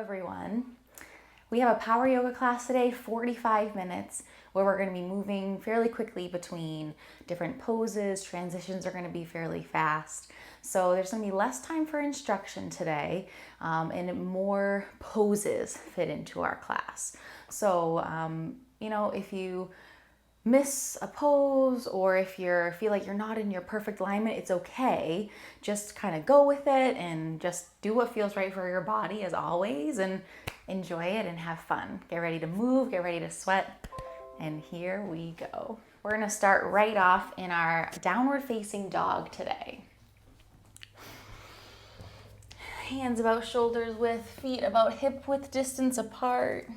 everyone. We have a power yoga class today, 45 minutes, where we're going to be moving fairly quickly between different poses. Transitions are going to be fairly fast. So there's going to be less time for instruction today, and more poses fit into our class. So, if you miss a pose or if you feel like you're not in your perfect alignment, it's okay. Just kind of go with it and just do what feels right for your body as always, and enjoy it and have fun. Get ready to move, get ready to sweat, and here we go. We're gonna start right off in our downward facing dog today. Hands about shoulders width, feet about hip width distance apart.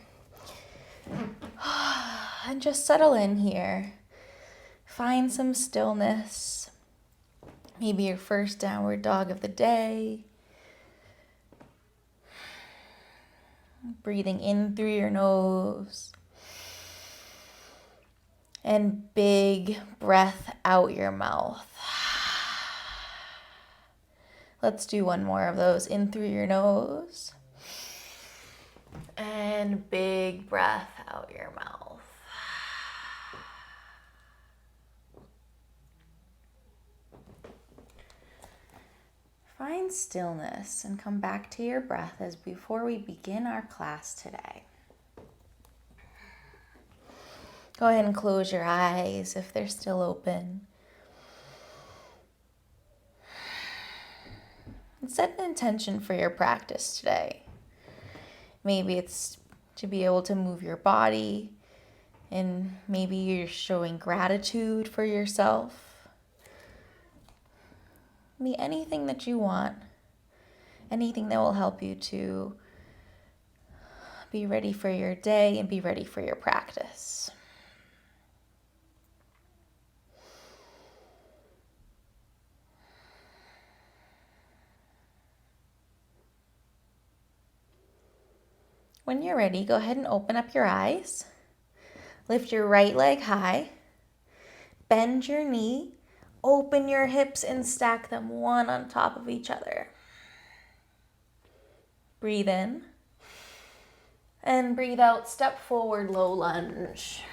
And just settle in here. Find some stillness. Maybe your first downward dog of the day. Breathing in through your nose. And big breath out your mouth. Let's do one more of those. In through your nose. And big breath out your mouth. Find stillness and come back to your breath as before we begin our class today. Go ahead and close your eyes if they're still open. And set an intention for your practice today. Maybe it's to be able to move your body, and maybe you're showing gratitude for yourself. Be anything that you want, anything that will help you to be ready for your day and be ready for your practice. When you're ready, go ahead and open up your eyes. Lift your right leg high. Bend your knee. Open your hips and stack them one on top of each other. Breathe in. And breathe out, step forward, low lunge.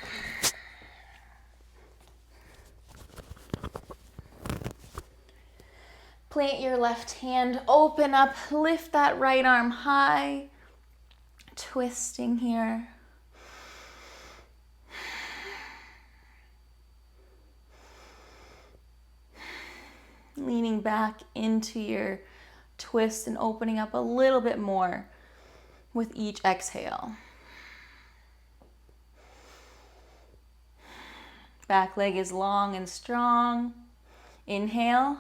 Plant your left hand, open up, lift that right arm high. Twisting here. Leaning back into your twist and opening up a little bit more with each exhale. Back leg is long and strong. Inhale.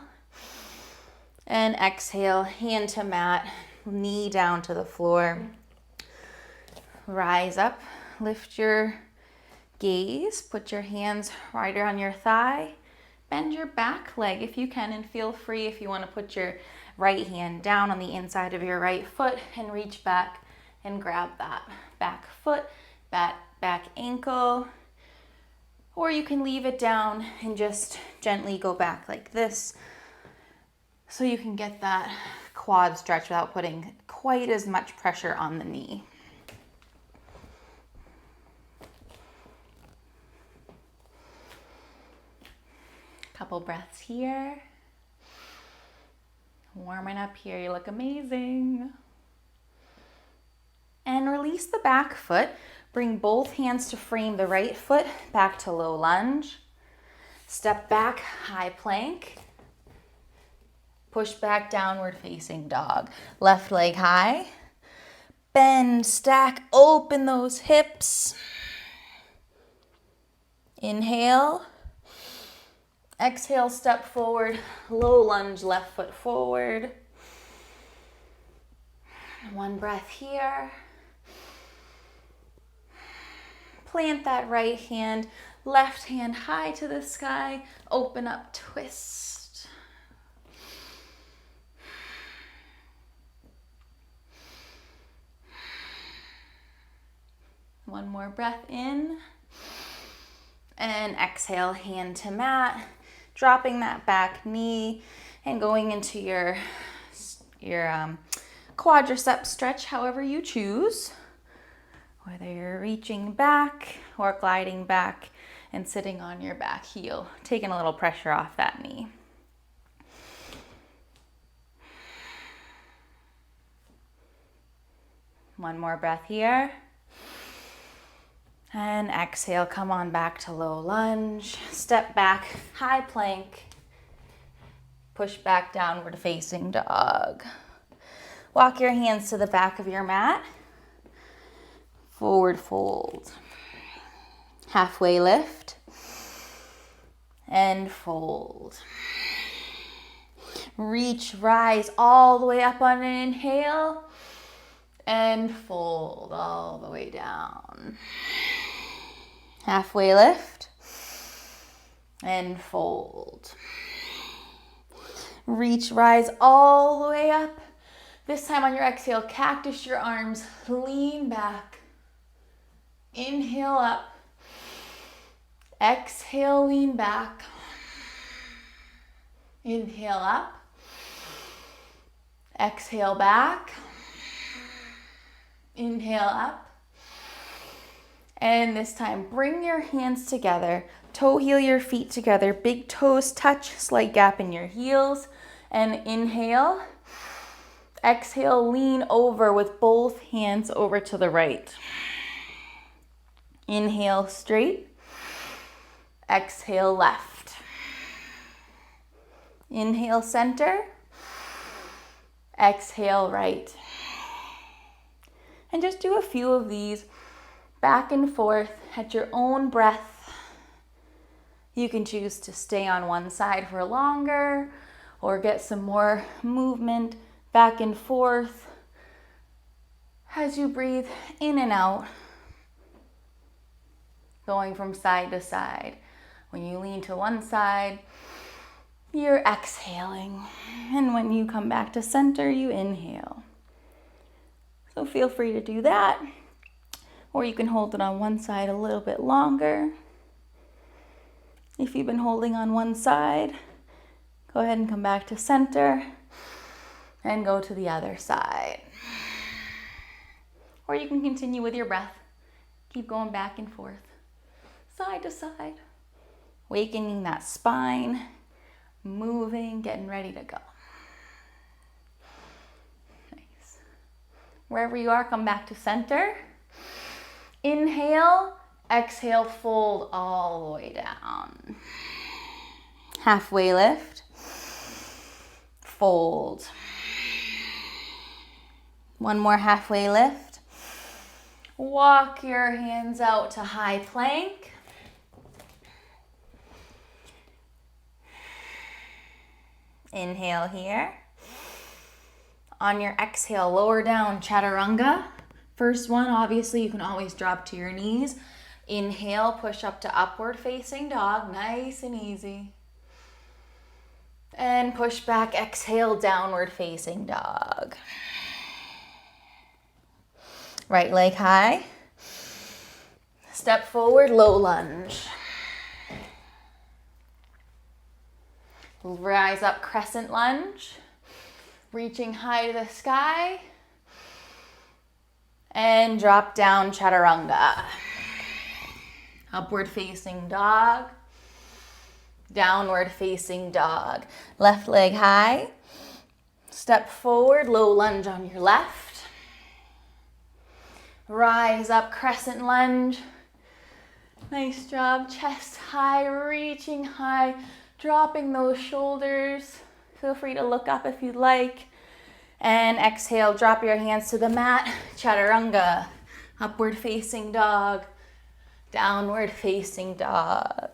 And exhale, hand to mat, knee down to the floor. Rise up, lift your gaze, put your hands right around your thigh. Bend your back leg if you can, and feel free if you want to put your right hand down on the inside of your right foot and reach back and grab that back foot, that back ankle. Or you can leave it down and just gently go back like this so you can get that quad stretch without putting quite as much pressure on the knee. Couple breaths here. Warming up here, you look amazing. And release the back foot. Bring both hands to frame the right foot back to low lunge. Step back, high plank. Push back, downward facing dog. Left leg high. Bend, stack, open those hips. Inhale. Exhale, step forward, low lunge, left foot forward. One breath here. Plant that right hand, left hand high to the sky. Open up, twist. One more breath in. And exhale, hand to mat. Dropping that back knee and going into your quadricep stretch however you choose, whether you're reaching back or gliding back and sitting on your back heel, taking a little pressure off that knee. One more breath here. And exhale, come on back to low lunge. Step back, high plank. Push back, downward facing dog. Walk your hands to the back of your mat. Forward fold. Halfway lift. And fold. Reach, rise all the way up on an inhale. And fold all the way down. Halfway lift. And fold. Reach, rise all the way up. This time on your exhale, cactus your arms, lean back. Inhale up. Exhale, lean back. Inhale up. Exhale back. Inhale up. And this time, bring your hands together. Toe heel your feet together. Big toes touch, slight gap in your heels. And inhale. Exhale, lean over with both hands over to the right. Inhale, straight. Exhale, left. Inhale, center. Exhale, right. And just do a few of these back and forth at your own breath. You can choose to stay on one side for longer or get some more movement back and forth as you breathe in and out, going from side to side. When you lean to one side, you're exhaling. And when you come back to center, you inhale. So feel free to do that. Or you can hold it on one side a little bit longer. If you've been holding on one side, go ahead and come back to center and go to the other side. Or you can continue with your breath. Keep going back and forth, side to side, wakening that spine, moving, getting ready to go. Nice. Wherever you are, come back to center. Inhale, exhale, fold all the way down. Halfway lift, fold. One more halfway lift. Walk your hands out to high plank. Inhale here. On your exhale, lower down, chaturanga. First one, obviously, you can always drop to your knees. Inhale, push up to upward facing dog, nice and easy. And push back, exhale, downward facing dog. Right leg high. Step forward, low lunge. Rise up, crescent lunge. Reaching high to the sky. And drop down, chaturanga. Upward facing dog. Downward facing dog. Left leg high. Step forward, low lunge on your left. Rise up, crescent lunge. Nice job, chest high, reaching high, dropping those shoulders. Feel free to look up if you'd like. And exhale, drop your hands to the mat, chaturanga. Upward facing dog, downward facing dog.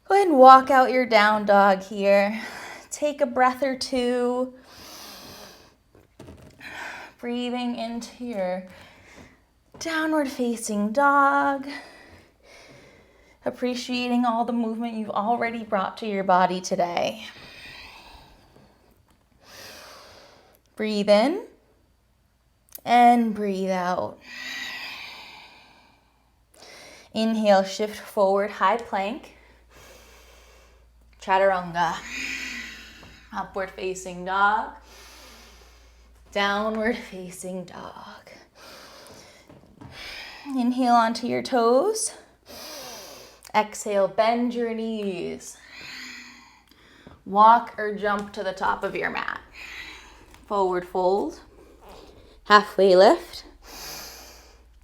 Go ahead and walk out your down dog here. Take a breath or two. Breathing into your downward facing dog. Appreciating all the movement you've already brought to your body today. Breathe in and breathe out. Inhale, shift forward, high plank. Chaturanga. Upward facing dog. Downward facing dog. Inhale onto your toes. Exhale, bend your knees. Walk or jump to the top of your mat. Forward fold. Halfway lift.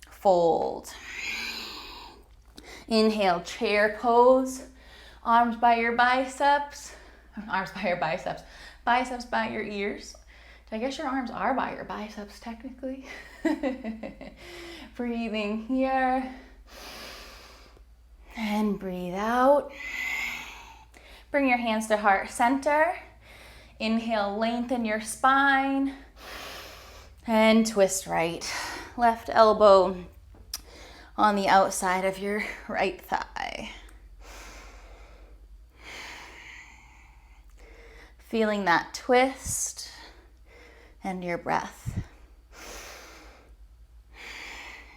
Fold. Inhale, chair pose. Arms by your biceps. Biceps by your ears. I guess your arms are by your biceps technically. Breathing here. And breathe out. Bring your hands to heart center. Inhale, lengthen your spine. And twist right. Left elbow on the outside of your right thigh. Feeling that twist and your breath.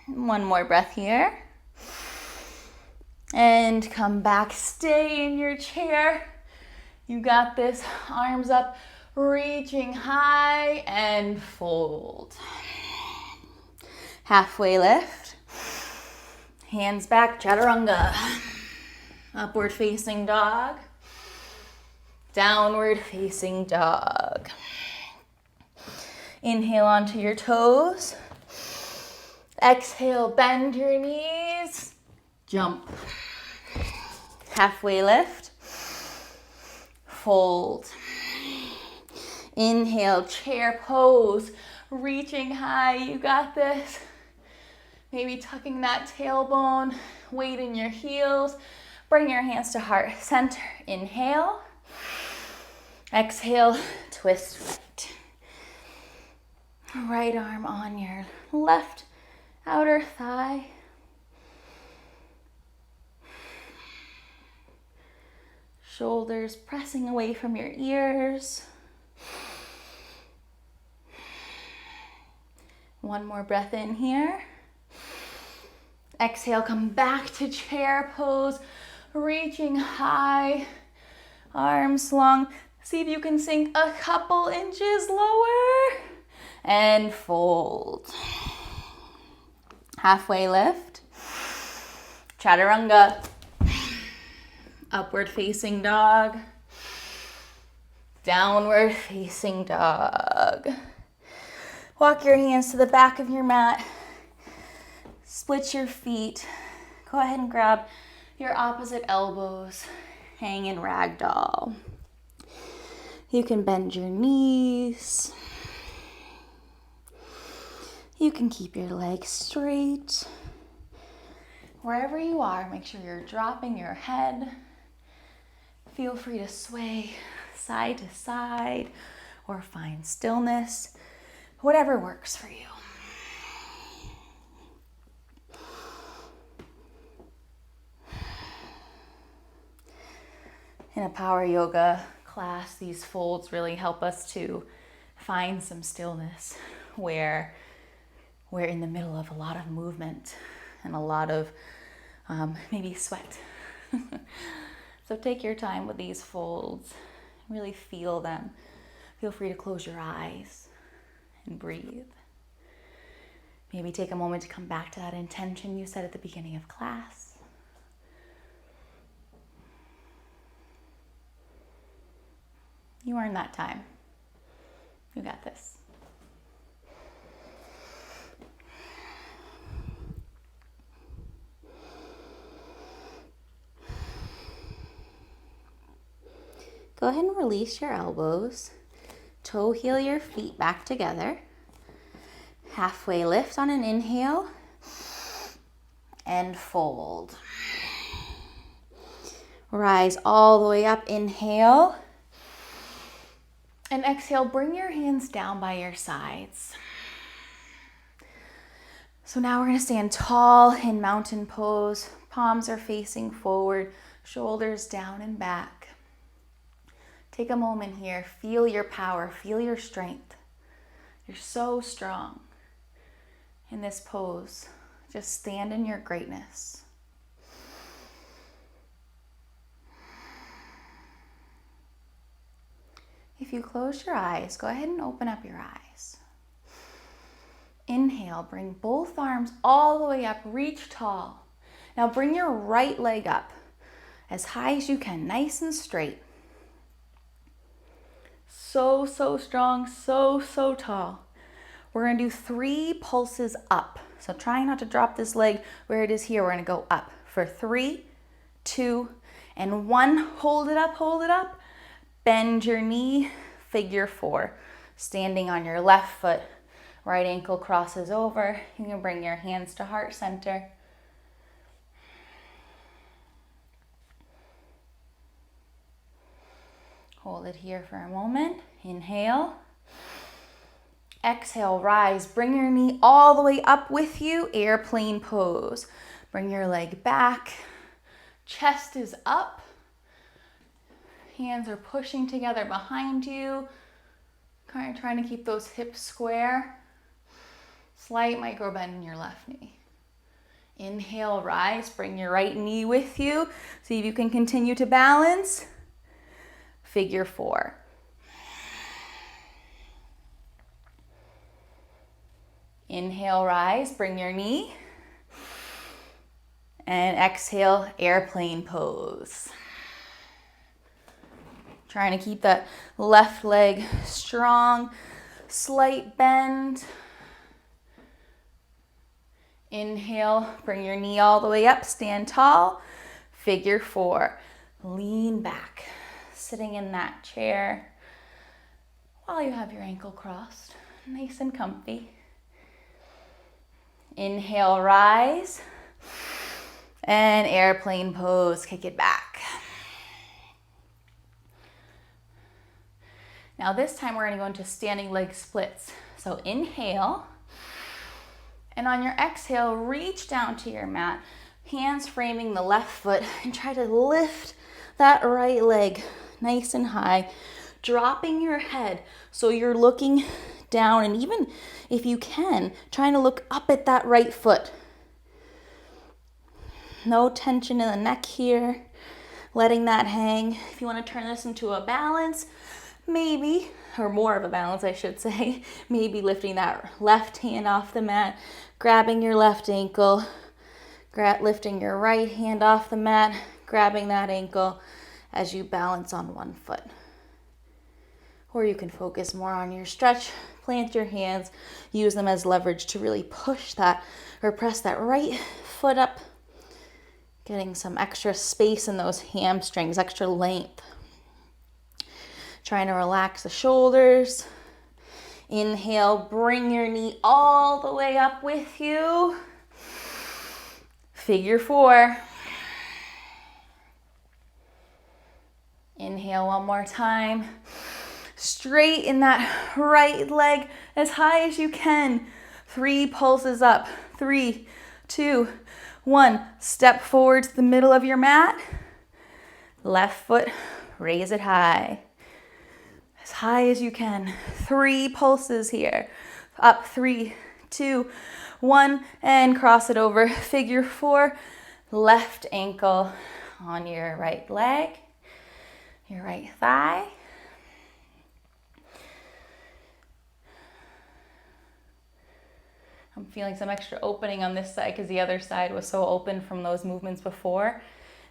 One more breath here. And come back, stay in your chair. You got this, arms up, reaching high and fold. Halfway lift. Hands back, chaturanga. Upward facing dog. Downward facing dog. Inhale onto your toes. Exhale, bend your knees. Jump. Halfway lift. Fold. Inhale, chair pose. Reaching high, you got this. Maybe tucking that tailbone, weight in your heels. Bring your hands to heart center. Inhale. Exhale, twist right. Right arm on your left outer thigh. Shoulders pressing away from your ears. One more breath in here. Exhale, come back to chair pose, reaching high, arms long. See if you can sink a couple inches lower and fold. Halfway lift. Chaturanga. Upward facing dog. Downward facing dog. Walk your hands to the back of your mat. Split your feet. Go ahead and grab your opposite elbows. Hang in ragdoll. You can bend your knees. You can keep your legs straight. Wherever you are, make sure you're dropping your head. Feel free to sway side to side or find stillness, whatever works for you. In a power yoga class, these folds really help us to find some stillness where we're in the middle of a lot of movement and a lot of maybe sweat. So take your time with these folds. Really feel them. Feel free to close your eyes and breathe. Maybe take a moment to come back to that intention you set at the beginning of class. You earned that time. You got this. Go ahead and release your elbows. Toe heel your feet back together. Halfway lift on an inhale. And fold. Rise all the way up, inhale. And exhale, bring your hands down by your sides. So now we're gonna stand tall in mountain pose. Palms are facing forward, shoulders down and back. Take a moment here, feel your power, feel your strength. You're so strong in this pose. Just stand in your greatness. If you close your eyes, go ahead and open up your eyes. Inhale, bring both arms all the way up, reach tall. Now bring your right leg up as high as you can, nice and straight. So strong, so tall. We're gonna do 3 pulses up. So try not to drop this leg where it is here. We're gonna go up for 3, 2, and 1. Hold it up. Bend your knee, figure 4. Standing on your left foot, right ankle crosses over. You can bring your hands to heart center. Hold it here for a moment. Inhale. Exhale, rise. Bring your knee all the way up with you. Airplane pose. Bring your leg back. Chest is up. Hands are pushing together behind you. Kind of trying to keep those hips square. Slight micro bend in your left knee. Inhale, rise. Bring your right knee with you. See if you can continue to balance. Figure 4. Inhale, rise, bring your knee. And exhale, airplane pose. Trying to keep that left leg strong, slight bend. Inhale, bring your knee all the way up, stand tall. Figure 4, lean back. Sitting in that chair while you have your ankle crossed, nice and comfy. Inhale, rise, and airplane pose, kick it back. Now this time we're gonna go into standing leg splits. So inhale, and on your exhale, reach down to your mat, hands framing the left foot, and try to lift that right leg nice and high, dropping your head so you're looking down, and even if you can, trying to look up at that right foot. No tension in the neck here, letting that hang. If you want to turn this into a balance, maybe, or more of a balance I should say, maybe lifting that left hand off the mat, grabbing your left ankle, lifting your right hand off the mat, grabbing that ankle as you balance on one foot. Or you can focus more on your stretch, plant your hands, use them as leverage to really push that or press that right foot up, getting some extra space in those hamstrings, extra length. Trying to relax the shoulders. Inhale, bring your knee all the way up with you. Figure 4. Inhale one more time. Straighten that right leg as high as you can. 3 pulses up. 3, 2, 1. Step forward to the middle of your mat. Left foot, raise it high. As high as you can. 3 pulses here. Up, 3, 2, 1, and cross it over. Figure 4. Left ankle on your right leg. Your right thigh. I'm feeling some extra opening on this side because the other side was so open from those movements before.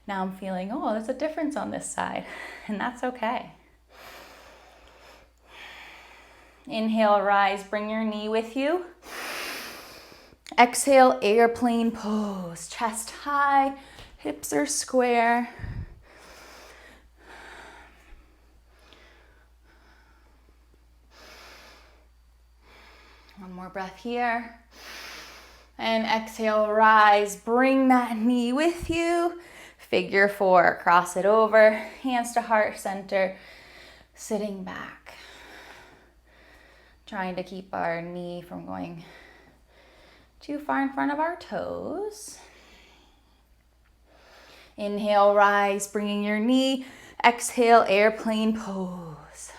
Now I'm feeling, oh, there's a difference on this side, and that's okay. Inhale, rise, bring your knee with you. Exhale, airplane pose, chest high, hips are square. One more breath here. And exhale, rise. Bring that knee with you. Figure 4. Cross it over. Hands to heart center. Sitting back. Trying to keep our knee from going too far in front of our toes. Inhale, rise. Bringing your knee. Exhale, airplane pose.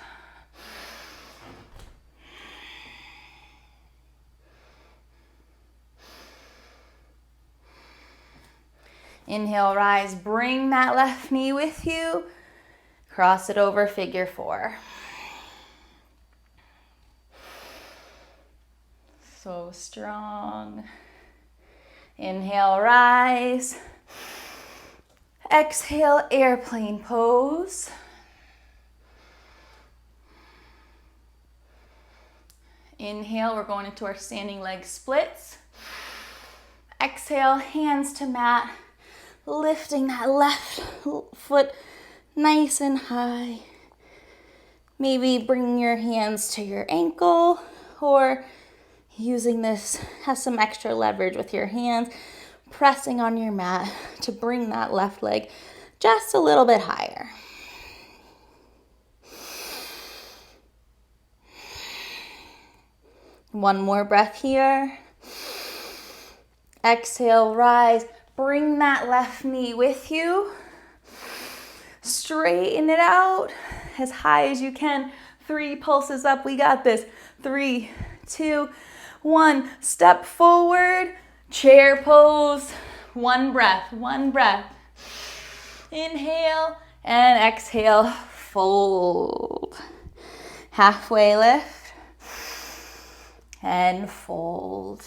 Inhale, rise, bring that left knee with you. Cross it over, figure 4. So So strong. Inhale, rise. Exhale, airplane pose. Inhale, we're going into our standing leg splits. Exhale, hands to mat, lifting that left foot nice and high. Maybe bringing your hands to your ankle, or using this, has some extra leverage with your hands, pressing on your mat to bring that left leg just a little bit higher. One more breath here. Exhale, rise. Bring that left knee with you. Straighten it out as high as you can. 3 pulses up. We got this. 3, 2, 1. Step forward. Chair pose. 1 breath. 1 breath. Inhale and exhale. Fold. Halfway lift. And fold.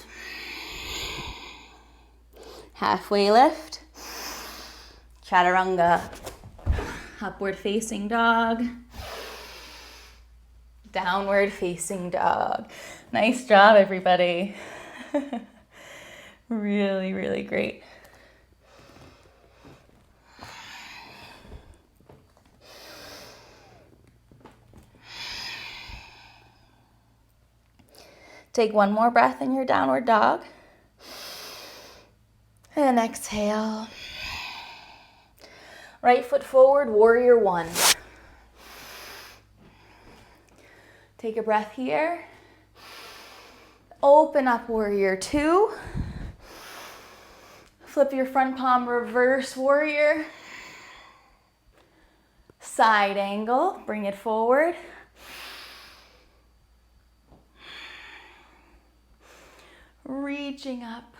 Halfway lift. Chaturanga. Upward facing dog. Downward facing dog. Nice job, everybody. Really, really great. Take 1 more breath in your downward dog. And exhale. Right foot forward, warrior 1. Take a breath here. Open up, warrior 2. Flip your front palm, reverse warrior. Side angle, bring it forward. Reaching up.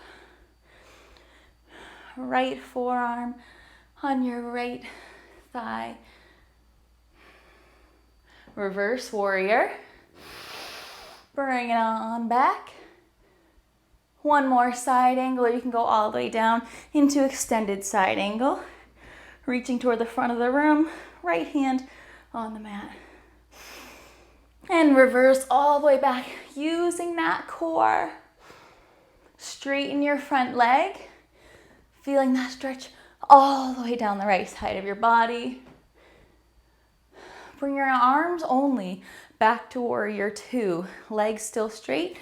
Right forearm on your right thigh. Reverse warrior. Bring it on back. 1 more side angle, or you can go all the way down into extended side angle. Reaching toward the front of the room, right hand on the mat. And reverse all the way back, using that core. Straighten your front leg, feeling that stretch all the way down the right side of your body. Bring your arms only back to warrior 2. Legs still straight.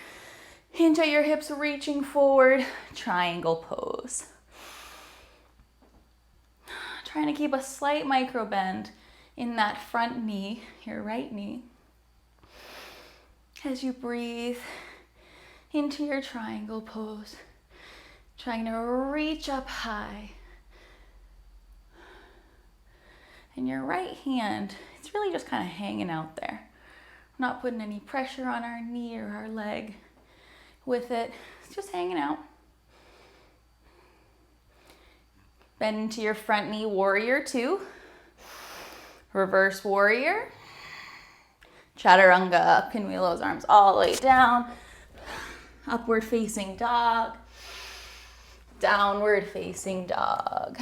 Hinge at your hips, reaching forward, triangle pose. Trying to keep a slight micro bend in that front knee, your right knee. As you breathe into your triangle pose, trying to reach up high. And your right hand, it's really just kind of hanging out there. We're not putting any pressure on our knee or our leg with it. It's just hanging out. Bend into your front knee, warrior 2. Reverse warrior. Chaturanga, pinwheel those arms all the way down. Upward facing dog. Downward facing dog.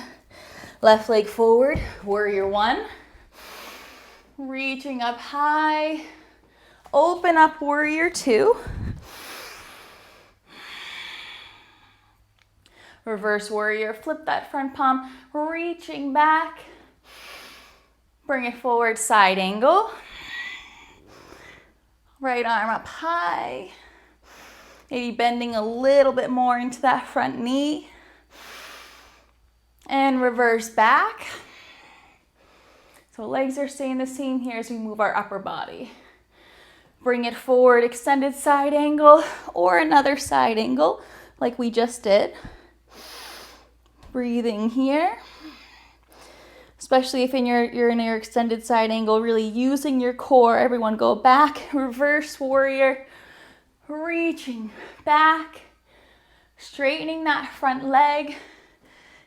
Left leg forward, warrior 1. Reaching up high. Open up, warrior 2. Reverse warrior, flip that front palm, reaching back. Bring it forward, side angle. Right arm up high. Maybe bending a little bit more into that front knee. And reverse back. So legs are staying the same here as we move our upper body. Bring it forward, extended side angle, or another side angle like we just did. Breathing here. Especially if you're in your extended side angle, really using your core. Everyone go back, reverse warrior. Reaching back, straightening that front leg.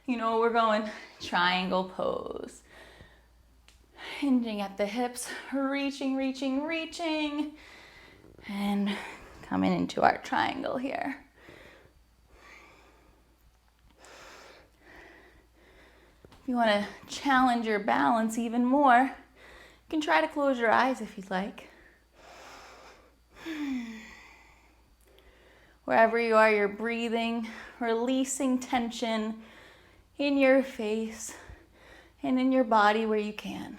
You know, we're going triangle pose. Hinging at the hips, reaching, reaching, reaching. And Coming into our triangle here. If you want to challenge your balance even more, you can try to close your eyes if you'd like. Wherever you are, you're breathing, releasing tension in your face and in your body where you can.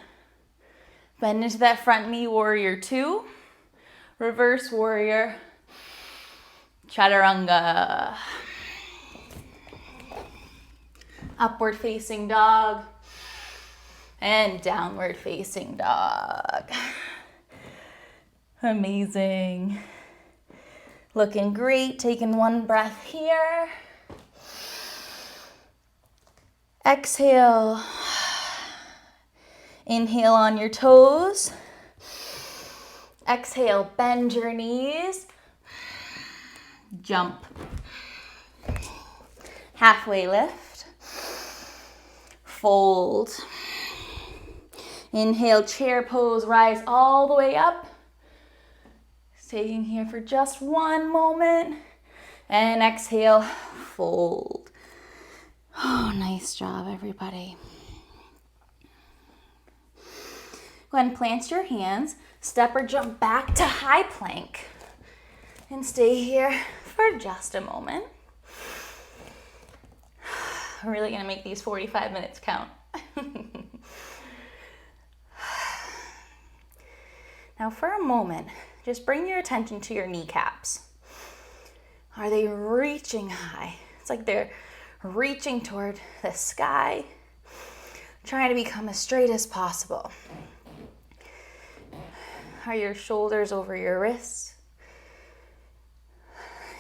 Bend into that front knee, warrior two, reverse warrior, chaturanga. Upward facing dog and downward facing dog. Amazing. Looking great. Taking one breath here. Exhale. Inhale on your toes. Exhale, bend your knees. Jump. Halfway lift. Fold. Inhale, chair pose, rise all the way up. Staying here for just one moment. And exhale, fold. Oh, nice job, everybody. Go ahead and plant your hands. Step or jump back to high plank. And stay here for just a moment. I'm really gonna make these 45 minutes count. Now for a moment, just bring your attention to your kneecaps. Are they reaching high? It's like they're reaching toward the sky, trying to become as straight as possible. Are your shoulders over your wrists?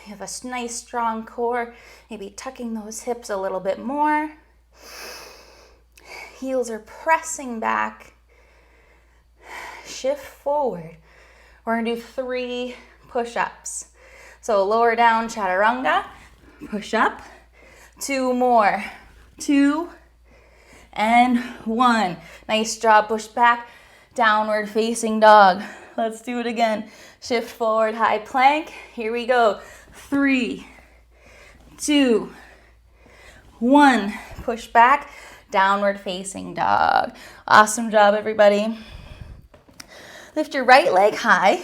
You have a nice strong core, maybe tucking those hips a little bit more. Heels are pressing back. Shift forward. We're gonna do 3 push-ups. So lower down chaturanga, push up. 2 more. 2 and 1. Nice job, push back. Downward facing dog. Let's do it again. Shift forward, high plank. Here we go. 3, 2, 1. Push back, downward facing dog. Awesome job, everybody. Lift your right leg high.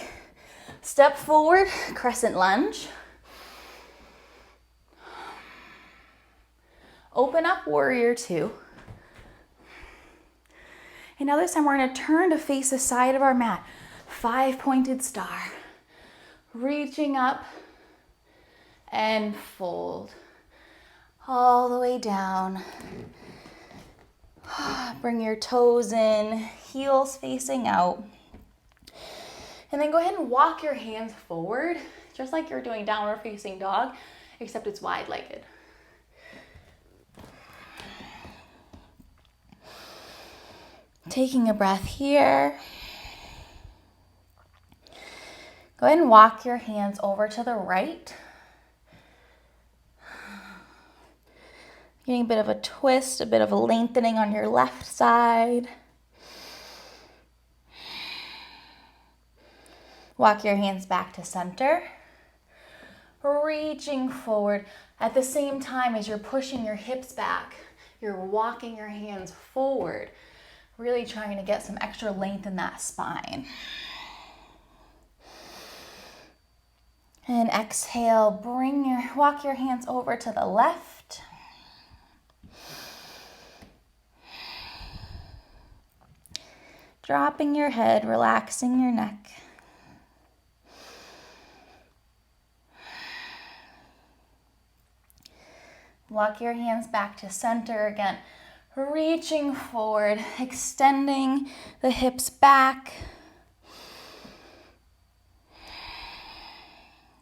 Step forward, crescent lunge. Open up, warrior two. And now this time we're going to turn to face the side of our mat. 5-pointed star. Reaching up and fold. All the way down. Bring your toes in, heels facing out. And then go ahead and walk your hands forward, just like you're doing downward facing dog, except it's wide-legged. Taking a breath here. Go ahead and walk your hands over to the right. Getting a bit of a twist, a bit of a lengthening on your left side. Walk your hands back to center. Reaching forward. At the same time as you're pushing your hips back, you're walking your hands forward. Really trying to get some extra length in that spine. And exhale, walk your hands over to the left. Dropping your head, relaxing your neck. Walk your hands back to center again. Reaching forward, extending the hips back.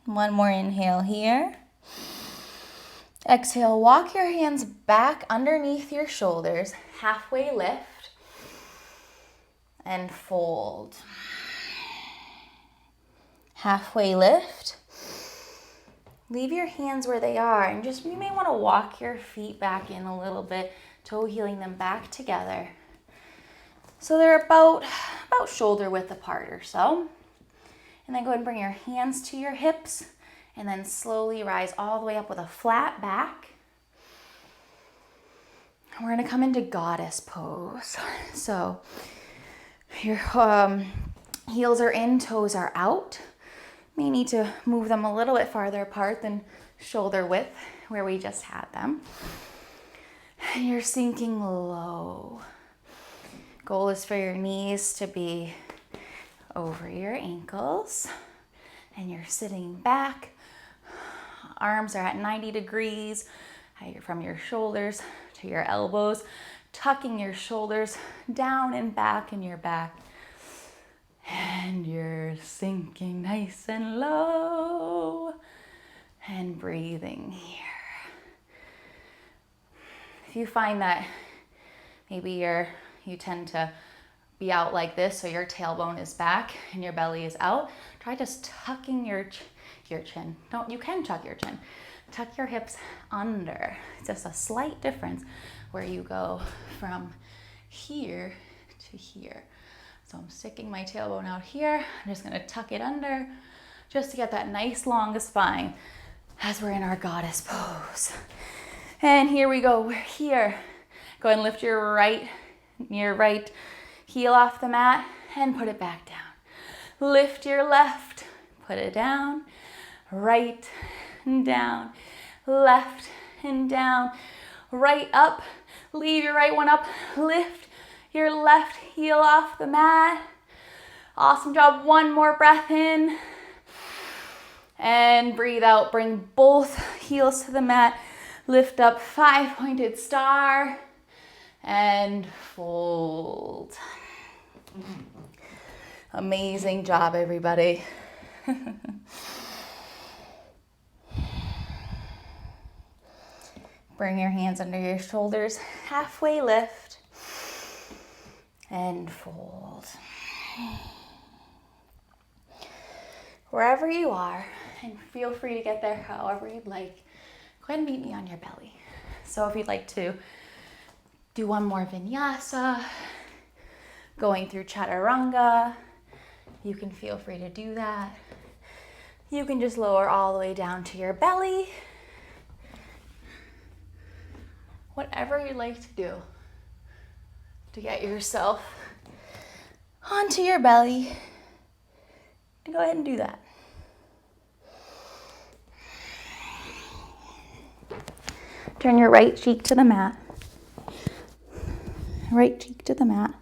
One more inhale here. Exhale, walk your hands back underneath your shoulders, halfway lift, and fold. Halfway lift. Leave your hands where they are, and you may want to walk your feet back in a little bit, toe heeling them back together. So they're about shoulder width apart or so. And then go ahead and bring your hands to your hips and then slowly rise all the way up with a flat back. We're gonna come into goddess pose. So your heels are in, toes are out. May need to move them a little bit farther apart than shoulder width where we just had them. And you're sinking low. Goal is for your knees to be over your ankles. And you're sitting back. Arms are at 90 degrees from your shoulders to your elbows, tucking your shoulders down and back in your back. And you're sinking nice and low and breathing here. If you find that maybe you tend to be out like this, so your tailbone is back and your belly is out, try just tucking your chin. You can tuck your chin. Tuck your hips under. It's just a slight difference where you go from here to here. So I'm sticking my tailbone out here. I'm just gonna tuck it under just to get that nice long spine as we're in our goddess pose. And here we go, we're here. Go ahead and lift your right heel off the mat and put it back down. Lift your left, put it down, right and down, left and down, right up, leave your right one up, lift your left heel off the mat. Awesome job. One more breath in and breathe out. Bring both heels to the mat. Lift up, 5-pointed star and fold. Amazing job, everybody. Bring your hands under your shoulders, halfway lift and fold. Wherever you are, and feel free to get there however you'd like, go ahead and meet me on your belly. So if you'd like to do one more vinyasa, going through chaturanga, you can feel free to do that. You can just lower all the way down to your belly. Whatever you'd like to do to get yourself onto your belly, and go ahead and do that. Turn your right cheek to the mat. Right cheek to the mat.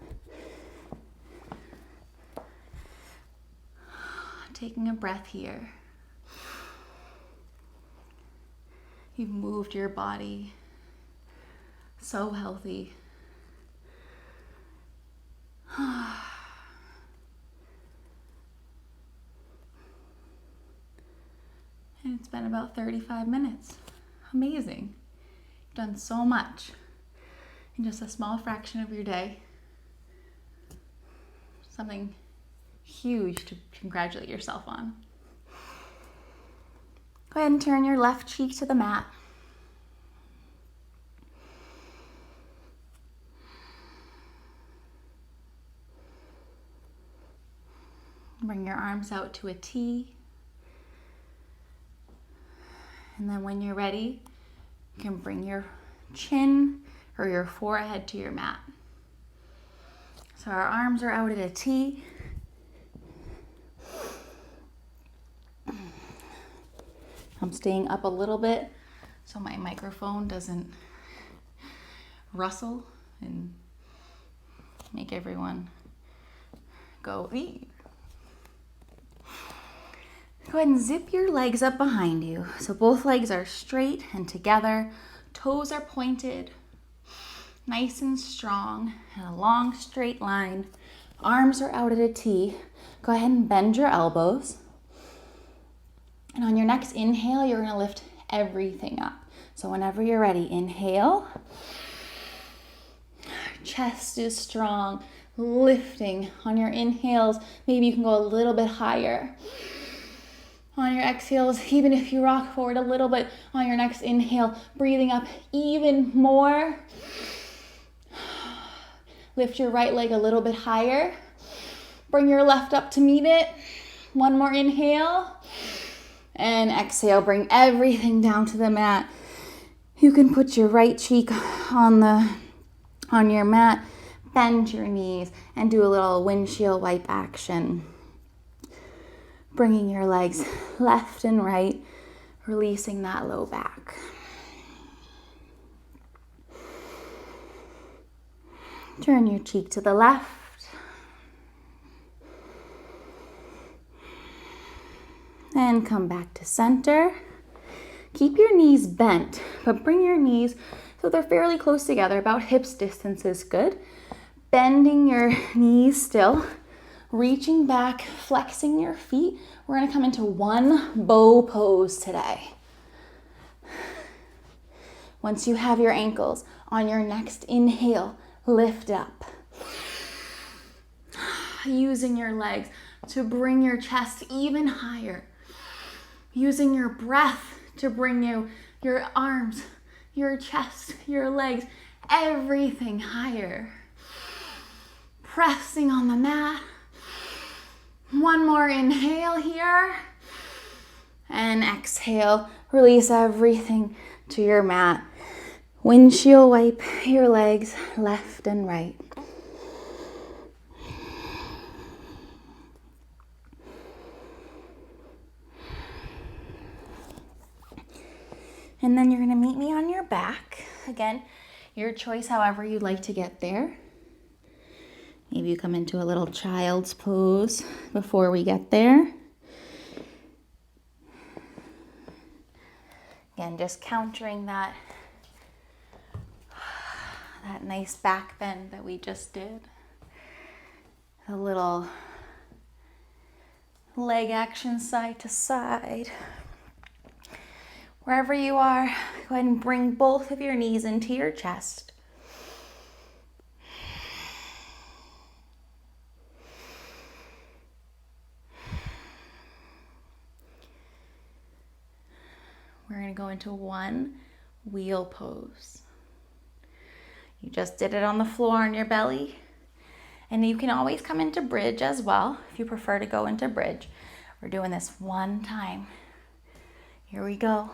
Taking a breath here. You've moved your body so healthy. And it's been about 35 minutes. Amazing. You've done so much in just a small fraction of your day. Something huge to congratulate yourself on. Go ahead and turn your left cheek to the mat. Bring your arms out to a T. And then when you're ready, you can bring your chin or your forehead to your mat. So our arms are out at a T. I'm staying up a little bit so my microphone doesn't rustle and make everyone go, ee. Go ahead and zip your legs up behind you. So both legs are straight and together. Toes are pointed, nice and strong, and a long straight line. Arms are out at a T. Go ahead and bend your elbows. And on your next inhale, you're gonna lift everything up. So whenever you're ready, inhale. Chest is strong, lifting. On your inhales, maybe you can go a little bit higher. On your exhales, even if you rock forward a little bit, on your next inhale, breathing up even more. Lift your right leg a little bit higher. Bring your left up to meet it. One more inhale. And exhale, bring everything down to the mat. You can put your right cheek on your mat, bend your knees, and do a little windshield wipe action. Bringing your legs left and right, releasing that low back. Turn your cheek to the left. And come back to center. Keep your knees bent, but bring your knees so they're fairly close together, about hips distance is good. Bending your knees still, reaching back, flexing your feet. We're gonna come into one bow pose today. Once you have your ankles, on your next inhale, lift up. Using your legs to bring your chest even higher. Using your breath to bring your arms, your chest, your legs, everything higher. Pressing on the mat. One more inhale here. And exhale, release everything to your mat. Windshield wipe your legs left and right. And then you're gonna meet me on your back. Again, your choice, however you'd like to get there. Maybe you come into a little child's pose before we get there. Again, just countering that nice back bend that we just did. A little leg action side to side. Wherever you are, go ahead and bring both of your knees into your chest. We're going to go into one wheel pose. You just did it on the floor on your belly. And you can always come into bridge as well if you prefer to go into bridge. We're doing this one time. Here we go.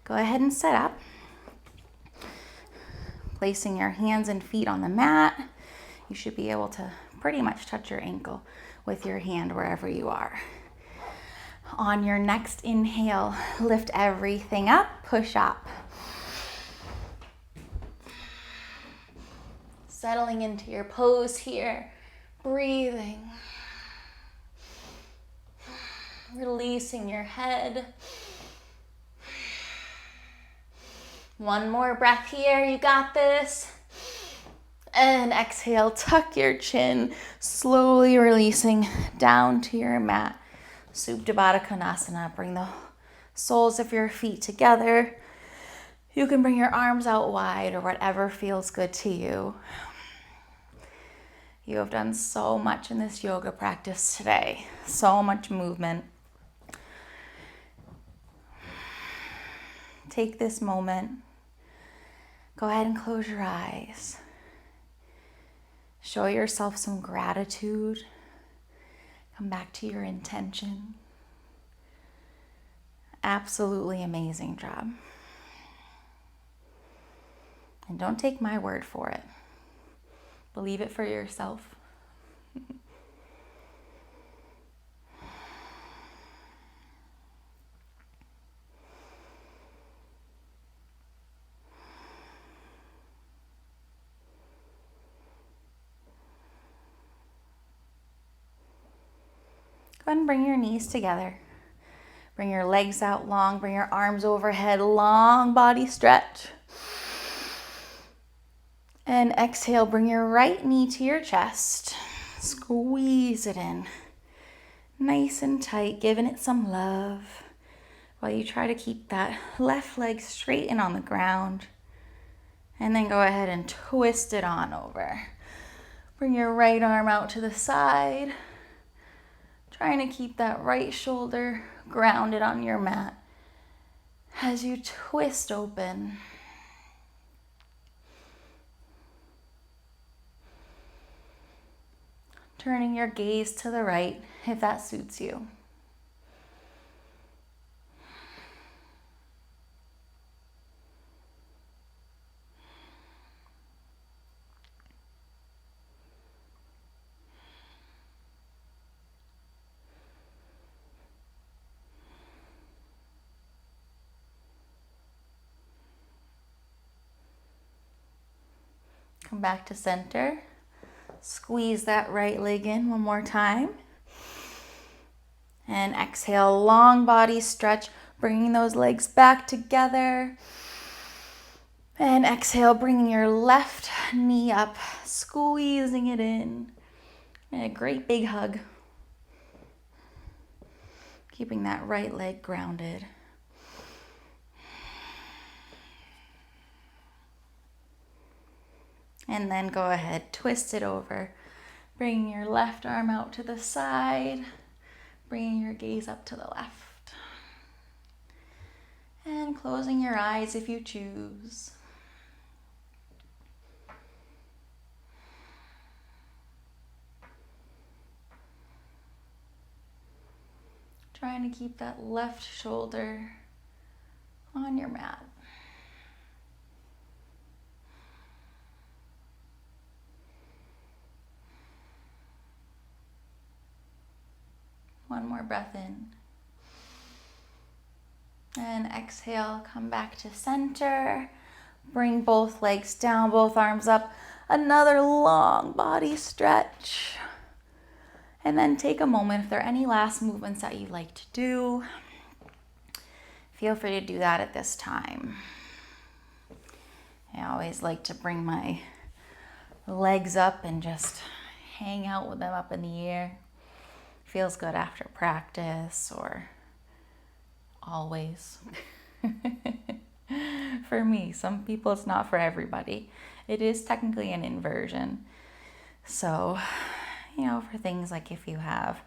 Go ahead and set up. Placing your hands and feet on the mat. You should be able to pretty much touch your ankle with your hand wherever you are. On your next inhale, lift everything up, push up. Settling into your pose here, breathing. Releasing your head. One more breath here, you got this. And exhale, tuck your chin, slowly releasing down to your mat. Supta Baddha Konasana. Bring the soles of your feet together. You can bring your arms out wide or whatever feels good to you. You have done so much in this yoga practice today. So much movement. Take this moment. Go ahead and close your eyes. Show yourself some gratitude. Come back to your intention. Absolutely amazing job. And don't take my word for it. Believe it for yourself. Go ahead and bring your knees together. Bring your legs out long, bring your arms overhead, long body stretch. And exhale, bring your right knee to your chest. Squeeze it in. Nice and tight, giving it some love. While you try to keep that left leg straight and on the ground. And then go ahead and twist it on over. Bring your right arm out to the side. Trying to keep that right shoulder grounded on your mat as you twist open. Turning your gaze to the right if that suits you. Come back to center. Squeeze that right leg in one more time. And exhale, long body stretch, bringing those legs back together. And exhale, bringing your left knee up, squeezing it in. And a great big hug. Keeping that right leg grounded. And then go ahead, twist it over. Bringing your left arm out to the side. Bringing your gaze up to the left. And closing your eyes if you choose. Trying to keep that left shoulder on your mat. One more breath in. And exhale, come back to center. Bring both legs down, both arms up. Another long body stretch. And then take a moment, if there are any last movements that you'd like to do, feel free to do that at this time. I always like to bring my legs up and just hang out with them up in the air. Feels good after practice, or always. For me, some people it's not for everybody. It is technically an inversion. So, for things like if you have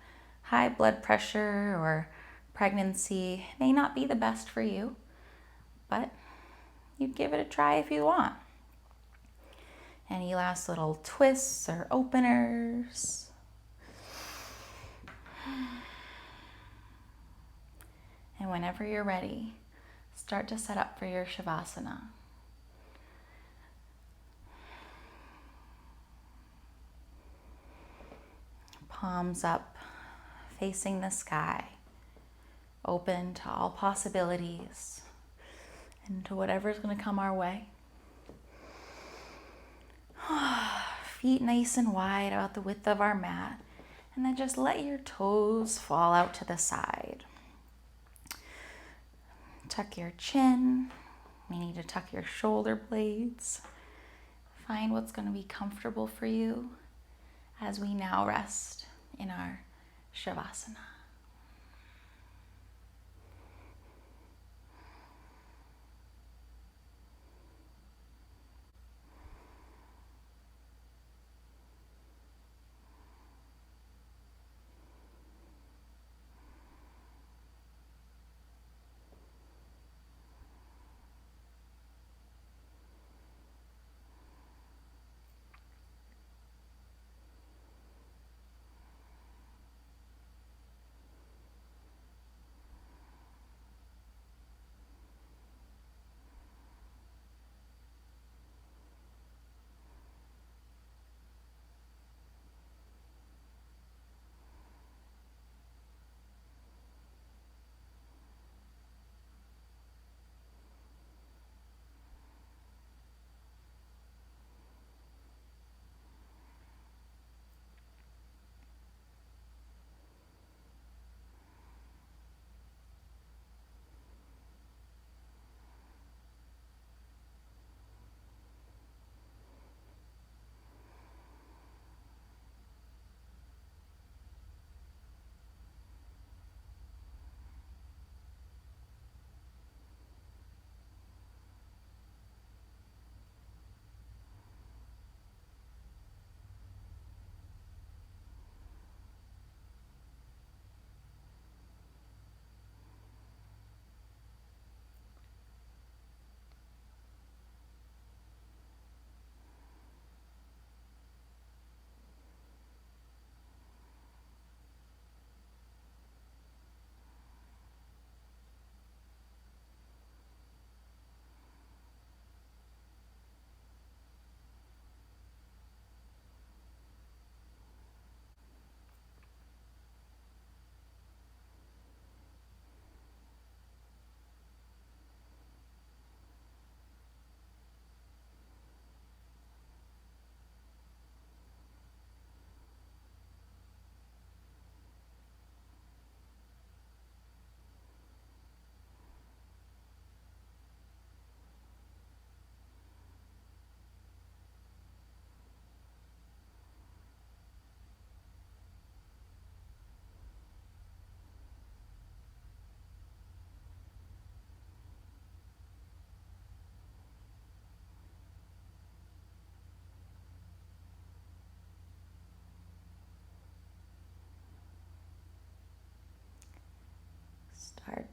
high blood pressure or pregnancy, it may not be the best for you, but you'd give it a try if you want. Any last little twists or openers? And whenever you're ready, start to set up for your Shavasana. Palms up, facing the sky, open to all possibilities and to whatever's going to come our way. Feet nice and wide, about the width of our mat, and then just let your toes fall out to the side. Tuck your chin. You need to tuck your shoulder blades. Find what's going to be comfortable for you as we now rest in our Shavasana.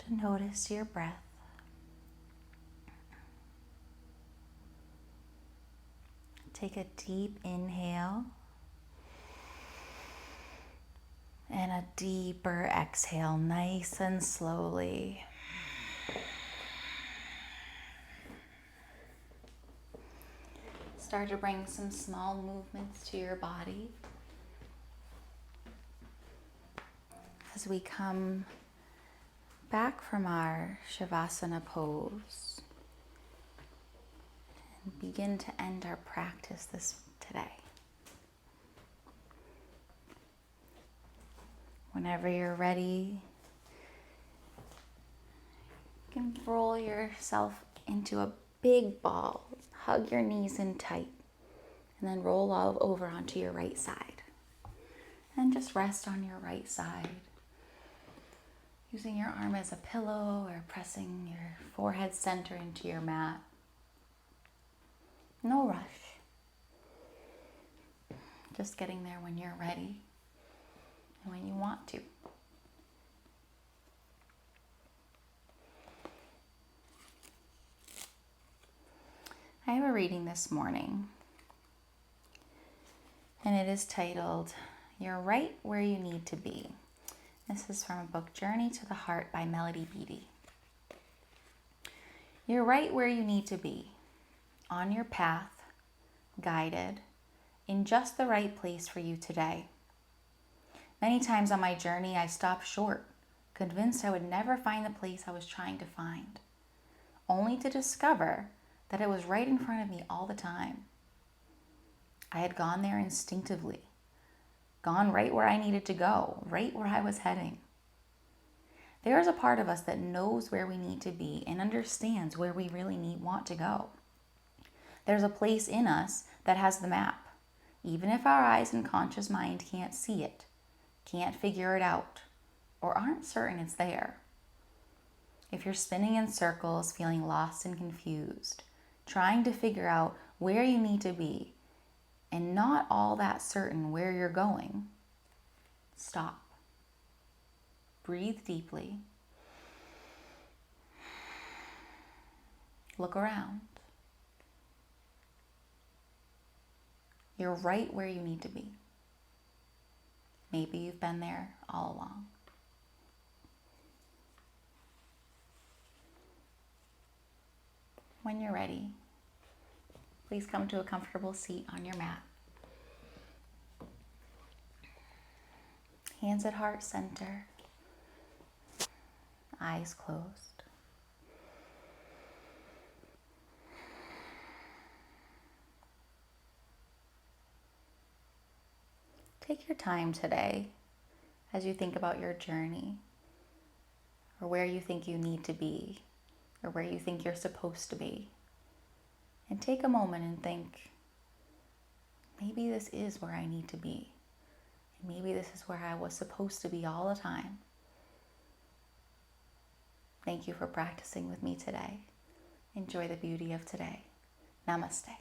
to notice your breath. Take a deep inhale and a deeper exhale, nice and slowly. Start to bring some small movements to your body as we come back from our Shavasana pose and begin to end our practice today. Whenever you're ready, you can roll yourself into a big ball. Hug your knees in tight, and then roll all over onto your right side. And just rest on your right side, using your arm as a pillow or pressing your forehead center into your mat. No rush. Just getting there when you're ready and when you want to. I have a reading this morning, and it is titled, You're Right Where You Need to Be. This is from a book, Journey to the Heart by Melody Beattie. You're right where you need to be, on your path, guided, in just the right place for you today. Many times on my journey, I stopped short, convinced I would never find the place I was trying to find, only to discover that it was right in front of me all the time. I had gone there instinctively, gone right where I needed to go, right where I was heading. There is a part of us that knows where we need to be and understands where we really want to go. There's a place in us that has the map, even if our eyes and conscious mind can't see it, can't figure it out, or aren't certain it's there. If you're spinning in circles, feeling lost and confused, trying to figure out where you need to be, and not all that certain where you're going, stop. Breathe deeply. Look around. You're right where you need to be. Maybe you've been there all along. When you're ready, please come to a comfortable seat on your mat. Hands at heart center, eyes closed. Take your time today as you think about your journey, or where you think you need to be, or where you think you're supposed to be. And take a moment and think, maybe this is where I need to be. And maybe this is where I was supposed to be all the time. Thank you for practicing with me today. Enjoy the beauty of today. Namaste.